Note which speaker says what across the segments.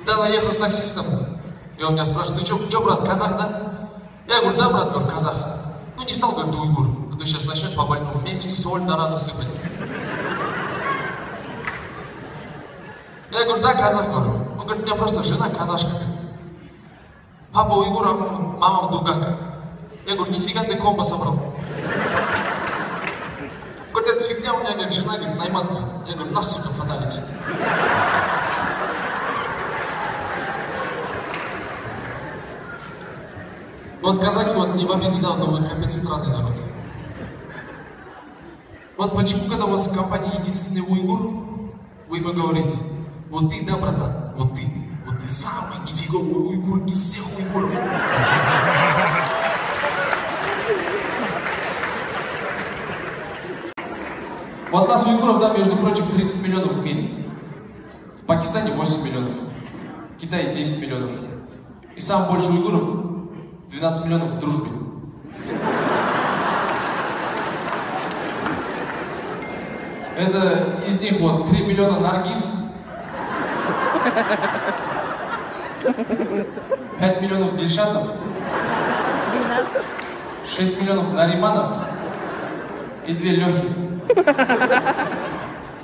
Speaker 1: Недавно ехал с таксистом, и он меня спрашивает: ты чё, брат, казах, да? Я говорю: да, брат, говорю, казах. Ну, не стал, говорит, уйгур, а то сейчас начнет по больному месяцу соль на рану сыпать. Я говорю: да, казах, говорю. Он говорит: у меня просто жена казашка. Папа уйгур, а мама дугака. Я говорю: нифига ты комбо собрал. Говорит: это фигня, у меня, говорит, жена, говорит, найманка. Я говорю: нас, сука, фаталити. Вот казахи, вот не в обиду, да, но вы капец странный народ. Вот почему, когда у вас в компании единственный уйгур, вы ему говорите: вот ты, да, братан, вот ты самый нифиговый уйгур из всех уйгуров. Вот нас уйгуров, да, между прочим, 30 миллионов в мире. В Пакистане 8 миллионов, в Китае 10 миллионов. И самый большой уйгуров 12 миллионов в дружбе. Это из них вот 3 миллиона наргиз, 5 миллионов дильшатов, 6 миллионов нариманов и 2 Лехи.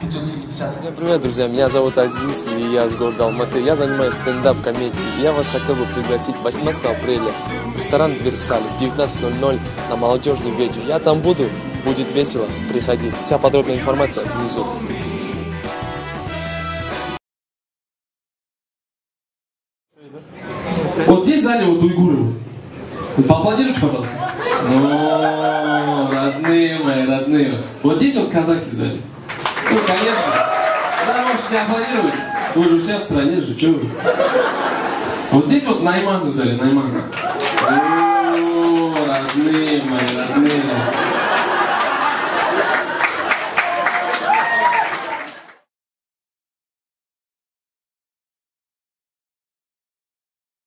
Speaker 1: 570.
Speaker 2: Привет, друзья, меня зовут Азиз, и я с города Алматы. Я занимаюсь стендап-комедией. Я вас хотел бы пригласить 18 апреля в ресторан «Версаль» в 19:00 на молодежный вечер. Я там буду, будет весело, приходи. Вся подробная информация внизу.
Speaker 1: Вот здесь зале вот уйгуры. Поаплодируйте, пожалуйста. О, родные мои, родные. Вот здесь вот казахи в зале. Ну, конечно. Да, можете не аплодировать. Вы же у себя в стране же, что вы? Вот здесь вот найманы в зале, найманы. О, родные мои, родные.